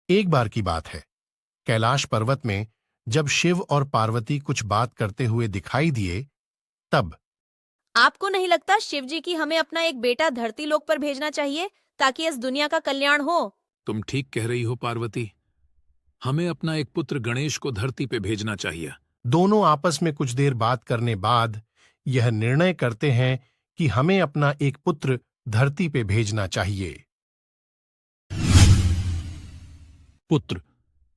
एक बार की बात है, कैलाश पर्वत में जब शिव और पार्वती कुछ बात करते हुए दिखाई दिए, तब आपको नहीं लगता शिव जी की हमें अपना एक बेटा धरती लोक पर भेजना चाहिए ताकि इस दुनिया का कल्याण हो? तुम ठीक कह रही हो पार्वती। हमें अपना एक पुत्र गणेश को धरती पे भेजना चाहिए। दोनों आपस में कुछ देर बात करने बाद यह निर्णय करते हैं कि हमें अपना एक पुत्र धरती पे भेजना चाहिए। पुत्र,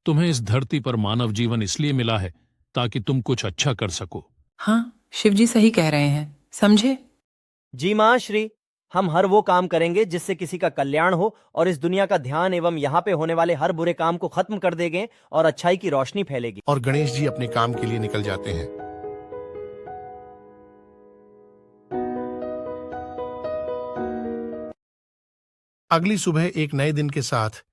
तुम्हें इस धरती पर मानव जीवन इसलिए मिला है ताकि तुम कुछ अच्छा कर सको। हाँ, शिवजी सही कह रहे हैं, समझे? जी माँ श्री, हम हर वो काम करेंगे जिससे किसी का कल्याण हो और इस दुनिया का ध्यान एवं यहाँ पे होने वाले हर बुरे काम को खत्म कर देंगे और अच्छाई की रोशनी फैलेगी। और गणेश जी अपने काम के लिए निकल जाते हैं। अगली सुबह एक नए दिन के साथ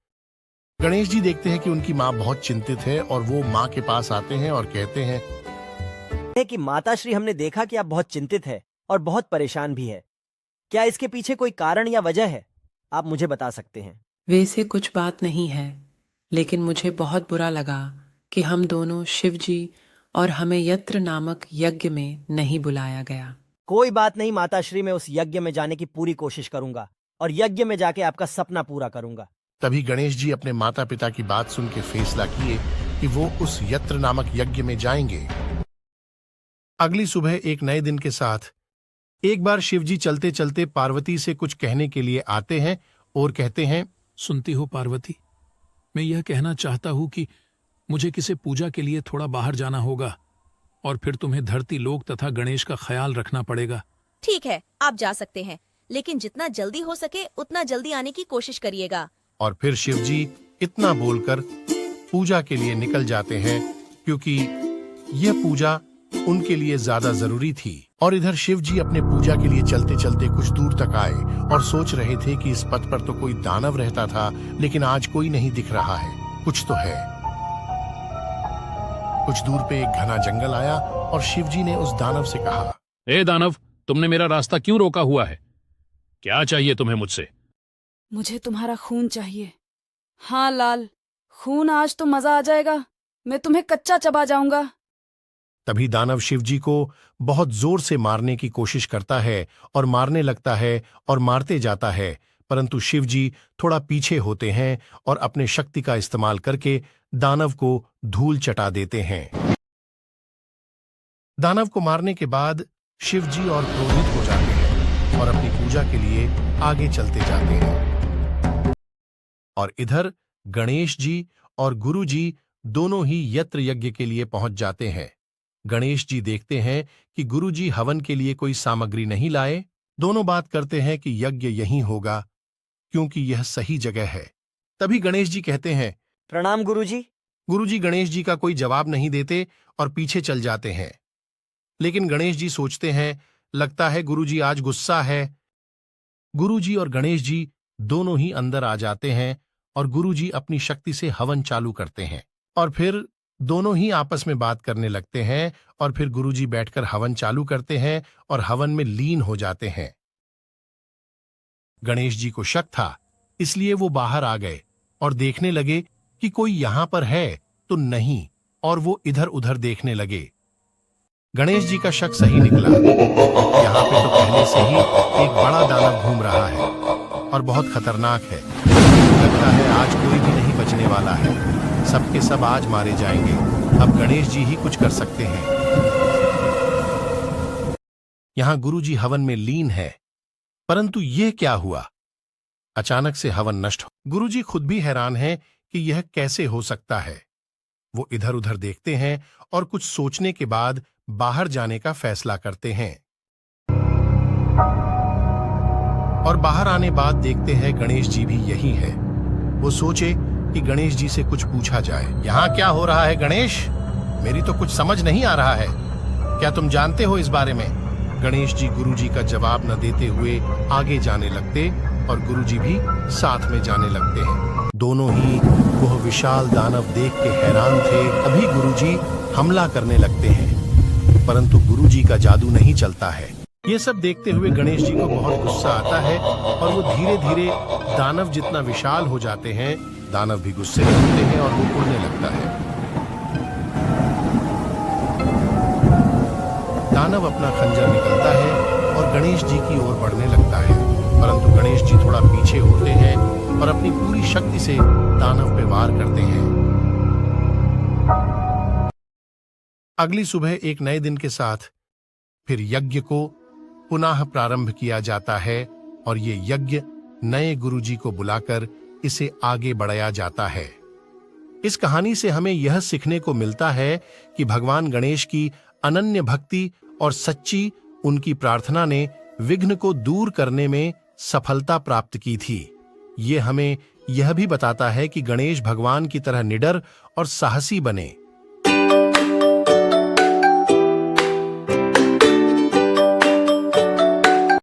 गणेश जी देखते हैं कि उनकी माँ बहुत चिंतित है और वो माँ के पास आते हैं और कहते हैं कि माता श्री, हमने देखा कि आप बहुत चिंतित है और बहुत परेशान भी है। क्या इसके पीछे कोई कारण या वजह है? आप मुझे बता सकते हैं। वैसे कुछ बात नहीं है, लेकिन मुझे बहुत बुरा लगा कि हम दोनों शिवजी और हमें यत्र नामक यज्ञ में नहीं बुलाया गया। कोई बात नहीं माता श्री, मैं उस यज्ञ में जाने की पूरी कोशिश करूंगा और यज्ञ में जाके आपका सपना पूरा करूंगा। तभी गणेश जी अपने माता पिता की बात सुन के फैसला किए कि वो उस यत्र नामक यज्ञ में जाएंगे। अगली सुबह एक नए दिन के साथ एक बार शिवजी चलते चलते पार्वती से कुछ कहने के लिए आते हैं और कहते हैं, सुनती हो पार्वती, मैं यह कहना चाहता हूं कि मुझे किसी पूजा के लिए थोड़ा बाहर जाना होगा और फिर तुम्हें धरती लोक तथा गणेश का ख्याल रखना पड़ेगा। ठीक है, आप जा सकते हैं, लेकिन जितना जल्दी हो सके उतना जल्दी आने की कोशिश करिएगा। और फिर शिवजी इतना बोलकर पूजा के लिए निकल जाते हैं, क्योंकि यह पूजा उनके लिए ज्यादा जरूरी थी। और इधर शिवजी अपने पूजा के लिए चलते चलते कुछ दूर तक आए और सोच रहे थे कि इस पथ पर तो कोई दानव रहता था, लेकिन आज कोई नहीं दिख रहा है। कुछ तो है। कुछ दूर पे एक घना जंगल आया और शिवजी ने उस दानव से कहा, ए दानव, तुमने मेरा रास्ता क्यों रोका हुआ है? क्या चाहिए तुम्हें मुझसे? मुझे तुम्हारा खून चाहिए। हाँ लाल, खून, आज तो मजा आ जाएगा। मैं तुम्हें कच्चा चबा जाऊंगा। तभी दानव शिवजी को बहुत जोर से मारने की कोशिश करता है और मारने लगता है और मारते जाता है, परंतु शिवजी थोड़ा पीछे होते हैं और अपने शक्ति का इस्तेमाल करके दानव को धूल चटा देते हैं। दानव को मारने के बाद शिवजी और क्रोधित हो जाते हैं और अपनी पूजा के लिए आगे चलते जाते हैं। और इधर गणेश जी और गुरु जी दोनों ही यत्र यज्ञ के लिए पहुंच जाते हैं। गणेश जी देखते हैं कि गुरु जी हवन के लिए कोई सामग्री नहीं लाए। दोनों बात करते हैं कि यज्ञ यहीं होगा, क्योंकि यह सही जगह है। तभी गणेश जी कहते हैं, प्रणाम गुरुजी। गुरुजी गणेश जी का कोई जवाब नहीं देते और पीछे चल जाते हैं। लेकिन गणेश जी सोचते हैं, लगता है गुरुजी आज गुस्सा है। गुरुजी और गणेश जी दोनों ही अंदर आ जाते हैं और गुरुजी अपनी शक्ति से हवन चालू करते हैं और फिर दोनों ही आपस में बात करने लगते हैं और फिर गुरुजी बैठकर हवन चालू करते हैं और हवन में लीन हो जाते हैं। गणेश जी को शक था, इसलिए वो बाहर आ गए और देखने लगे कि कोई यहां पर है तो नहीं, और वो इधर उधर देखने लगे। गणेश जी का शक सही निकला। यहाँ पे तो पहले से ही एक बड़ा दानव घूम रहा है और बहुत खतरनाक है। लगता है आज कोई भी नहीं बचने वाला है, सबके सब आज मारे जाएंगे। अब गणेश जी ही कुछ कर सकते हैं। यहाँ गुरु जी हवन में लीन है, परंतु यह क्या हुआ? अचानक से हवन नष्ट हो। गुरु जी खुद भी हैरान हैं कि यह कैसे हो सकता है। वो इधर उधर देखते हैं और कुछ सोचने के बाद बाहर जाने का फैसला करते हैं। और बाहर आने बाद देखते हैं गणेश जी भी यही है। वो सोचे कि गणेश जी से कुछ पूछा जाए। यहाँ क्या हो रहा है गणेश? मेरी तो कुछ समझ नहीं आ रहा है, क्या तुम जानते हो इस बारे में? गणेश जी गुरु जी का जवाब न देते हुए आगे जाने लगते और गुरु जी भी साथ में जाने लगते हैं। दोनों ही वह विशाल दानव देख के हैरान थे। अभी गुरु जी हमला करने लगते हैं, परंतु गुरु जी का जादू नहीं चलता है। ये सब देखते हुए गणेश जी को बहुत गुस्सा आता है और वो धीरे धीरे दानव जितना विशाल हो जाते हैं दानव भी गुस्से में होते हैं और वो उड़ने लगता है। दानव अपना खंजर निकलता है और गणेश जी की ओर बढ़ने लगता है, परंतु गणेश जी थोड़ा पीछे होते हैं और अपनी पूरी शक्ति से दानव पे वार करते हैं। अगली सुबह एक नए दिन के साथ फिर यज्ञ को पुनः प्रारंभ किया जाता है और ये यज्ञ नए गुरुजी को बुलाकर इसे आगे बढ़ाया जाता है। इस कहानी से हमें यह सीखने को मिलता है कि भगवान गणेश की अनन्य भक्ति और सच्ची उनकी प्रार्थना ने विघ्न को दूर करने में सफलता प्राप्त की थी। ये हमें यह भी बताता है कि गणेश भगवान की तरह निडर और साहसी बने।